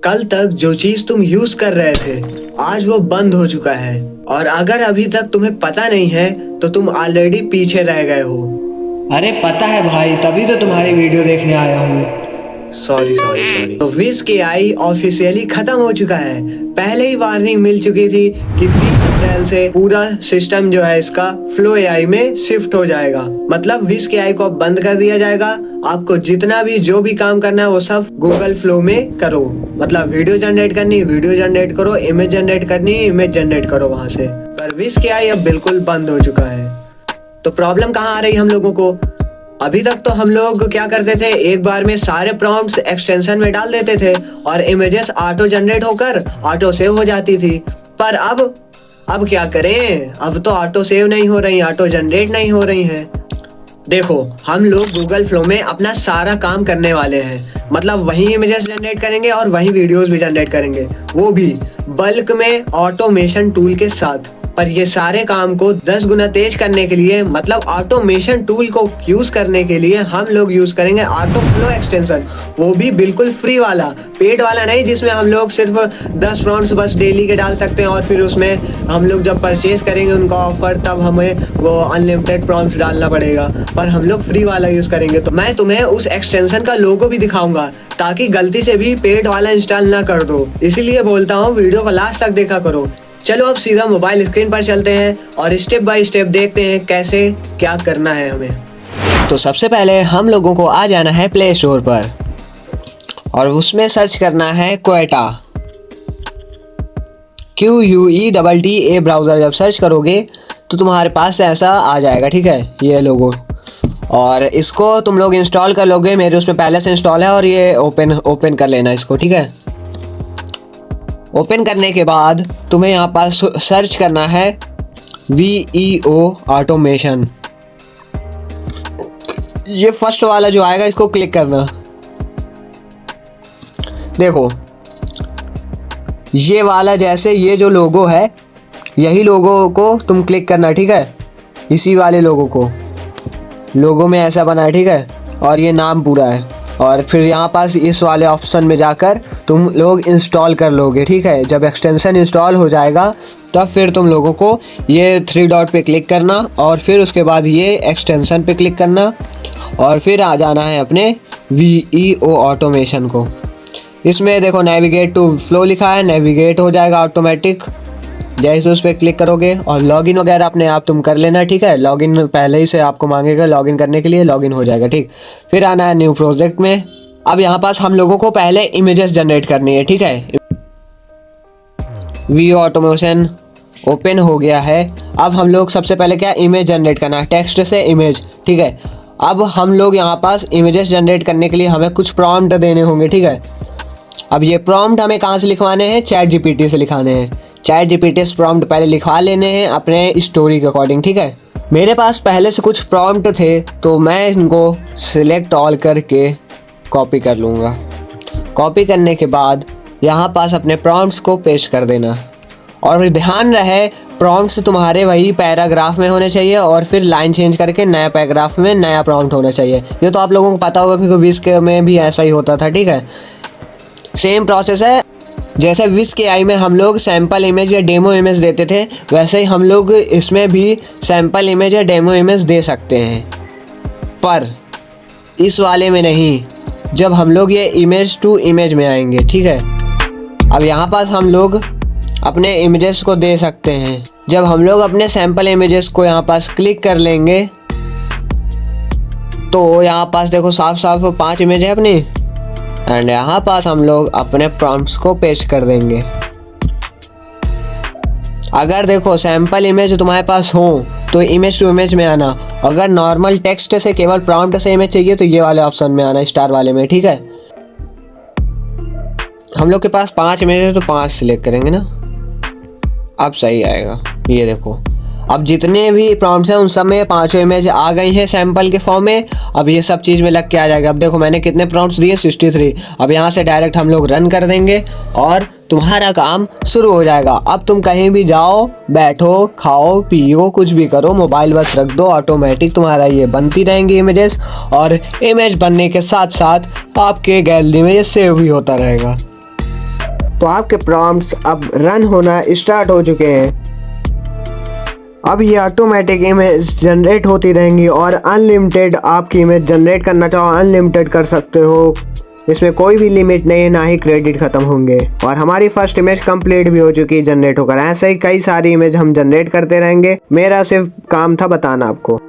कल तक जो चीज तुम यूज कर रहे थे आज वो बंद हो चुका है, और अगर अभी तक तुम्हें पता नहीं है तो तुम ऑलरेडी पीछे रह गए हो। अरे पता है भाई, तभी तो तुम्हारी वीडियो देखने आया हूँ। सॉरी। तो विश AI ऑफिशियली खत्म हो चुका है। पहले ही वार्निंग मिल चुकी थी कि 20 अप्रैल से पूरा सिस्टम जो है इसका फ्लो AI में शिफ्ट हो जाएगा। मतलब विश AI को अब बंद कर दिया जाएगा। आपको जितना भी जो भी काम करना है वो सब गूगल फ्लो में करो। मतलब वीडियो जनरेट करनी वीडियो जनरेट करो, इमेज जनरेट करनी इमेज जनरेट करो वहां से। पर विश AI अब बिल्कुल बंद हो चुका है। तो प्रॉब्लम कहाँ आ रही हम लोगों को? अभी तक तो हम लोग क्या करते थे, एक बार में सारे प्रॉम्प्ट्स एक्सटेंशन में डाल देते थे और इमेजेस ऑटो जनरेट होकर ऑटो सेव हो जाती थी। पर अब क्या करें? अब तो ऑटो सेव नहीं हो रही, ऑटो जनरेट नहीं हो रही हैं। देखो, हम लोग गूगल फ्लो में अपना सारा काम करने वाले हैं। मतलब वही इमेजेस जनरेट करेंगे और वही वीडियोस भी जनरेट करेंगे, वो भी बल्क में ऑटोमेशन टूल के साथ। पर ये सारे काम को 10 गुना तेज करने के लिए, मतलब ऑटोमेशन टूल को यूज करने के लिए हम लोग यूज करेंगे ऑटो फ्लो एक्सटेंशन। वो भी बिल्कुल फ्री वाला, पेड वाला नहीं, जिसमें हम लोग सिर्फ 10 प्रॉम्प्ट्स बस डेली के डाल सकते हैं और फिर उसमें हम लोग जब परचेज करेंगे उनका ऑफर तब हमें वो अनलिमिटेड प्रॉम्प्ट्स डालना पड़ेगा। पर हम लोग फ्री वाला यूज करेंगे। तो मैं तुम्हें उस एक्सटेंशन का लोगो भी दिखाऊंगा ताकि गलती से भी पेड वाला इंस्टॉल ना कर दो। इसीलिए बोलता हूँ वीडियो को लास्ट तक देखा करो। चलो अब सीधा मोबाइल स्क्रीन पर चलते हैं और स्टेप बाय स्टेप देखते हैं कैसे क्या करना है हमें। तो सबसे पहले हम लोगों को आ जाना है प्ले स्टोर पर और उसमें सर्च करना है क्वेटा, QUETTA ब्राउज़र। जब सर्च करोगे तो तुम्हारे पास ऐसा आ जाएगा, ठीक है, ये लोगो। और इसको तुम लोग इंस्टॉल कर लोगे। मेरे उसमें पहले से इंस्टॉल है और ये ओपन कर लेना इसको, ठीक है। ओपन करने के बाद तुम्हें यहाँ पास सर्च करना है VEO ऑटोमेशन। ये फर्स्ट वाला जो आएगा इसको क्लिक करना। देखो ये वाला, जैसे ये जो लोगो है यही लोगो को तुम क्लिक करना, ठीक है। इसी वाले लोगो को, लोगो में ऐसा बना है, ठीक है, और ये नाम पूरा है। और फिर यहाँ पास इस वाले ऑप्शन में जाकर तुम लोग इंस्टॉल कर लोगे, ठीक है। जब एक्सटेंशन इंस्टॉल हो जाएगा तब फिर तुम लोगों को ये 3 डॉट पे क्लिक करना और फिर उसके बाद ये एक्सटेंशन पे क्लिक करना और फिर आ जाना है अपने VEO ऑटोमेशन को। इसमें देखो नेविगेट टू फ्लो लिखा है, नेविगेट हो जाएगा ऑटोमेटिक जैसे उस पर क्लिक करोगे। और लॉगिन वगैरह अपने आप तुम कर लेना, ठीक है। लॉगिन पहले ही से आपको मांगेगा, लॉगिन करने के लिए लॉगिन हो जाएगा, ठीक। फिर आना है न्यू प्रोजेक्ट में। अब यहाँ पास हम लोगों को पहले इमेजेस जनरेट करनी है, ठीक है। VEO ऑटोमेशन ओपन हो गया है। अब हम लोग सबसे पहले क्या इमेज जनरेट करना है, टेक्स्ट से इमेज, ठीक है। अब हम लोग यहाँ पास इमेजेस जनरेट करने के लिए हमें कुछ प्रॉम्प्ट देने होंगे, ठीक है। अब ये प्रॉम्प्ट हमें कहाँ से लिखवाने हैं? ChatGPT से लिखाने हैं। ChatGPT प्रॉम्प्ट पहले लिखवा लेने हैं अपने स्टोरी के अकॉर्डिंग, ठीक है। मेरे पास पहले से कुछ प्रॉम्प्ट थे तो मैं इनको सिलेक्ट ऑल करके कॉपी कर लूँगा। कॉपी करने के बाद यहाँ पास अपने प्रॉम्प्ट्स को पेस्ट कर देना। और ध्यान रहे प्रॉम्प्ट्स तुम्हारे वही पैराग्राफ में होने चाहिए और फिर लाइन चेंज करके नया पैराग्राफ में नया प्रॉम्प्ट होना चाहिए। ये तो आप लोगों को पता होगा क्योंकि विश में भी ऐसा ही होता था, ठीक है। सेम प्रोसेस है। जैसे विश AI में हम लोग सैम्पल इमेज या डेमो इमेज देते थे, वैसे ही हम लोग इसमें भी सैम्पल इमेज या डेमो इमेज दे सकते हैं। पर इस वाले में नहीं, जब हम लोग ये इमेज टू इमेज में आएंगे, ठीक है। अब यहाँ पास हम लोग अपने इमेजेस को दे सकते हैं। जब हम लोग अपने सैम्पल इमेजेस को यहाँ पास क्लिक कर लेंगे तो यहाँ पास देखो साफ साफ 5 इमेज है अपनी। एंड यहाँ पास हम लोग अपने प्रॉम्प्ट्स को पेस्ट कर देंगे। अगर देखो सैम्पल इमेज तुम्हारे पास हो तो इमेज टू इमेज में आना। अगर नॉर्मल टेक्स्ट से केवल प्रॉम्प्ट से इमेज चाहिए तो ये वाले ऑप्शन में आना, स्टार वाले में, ठीक है। हम लोग के पास 5 इमेज है तो 5 सिलेक्ट करेंगे ना, अब सही आएगा। ये देखो अब जितने भी प्रॉम्प्ट्स हैं उन सब में 5 इमेज आ गई हैं सैम्पल के फॉर्म में। अब ये सब चीज़ में लग के आ जाएगा। अब देखो मैंने कितने प्रॉम्प्ट्स दिए, 63। अब यहाँ से डायरेक्ट हम लोग रन कर देंगे और तुम्हारा काम शुरू हो जाएगा। अब तुम कहीं भी जाओ, बैठो, खाओ, पियो, कुछ भी करो, मोबाइल बस रख दो, ऑटोमेटिक तुम्हारा ये बनती रहेंगी इमेजेस। और इमेज बनने के साथ साथ आपके गैलरी में ये सेव भी होता रहेगा। तो आपके प्रॉम्प्ट्स अब रन होना स्टार्ट हो चुके हैं। अब ये ऑटोमेटिक इमेज जनरेट होती रहेंगी और अनलिमिटेड आपकी इमेज जनरेट करना चाहो अनलिमिटेड कर सकते हो। इसमें कोई भी लिमिट नहीं है, ना ही क्रेडिट खत्म होंगे। और हमारी फर्स्ट इमेज कंप्लीट भी हो चुकी है जनरेट होकर। ऐसे ही कई सारी इमेज हम जनरेट करते रहेंगे। मेरा सिर्फ काम था बताना आपको।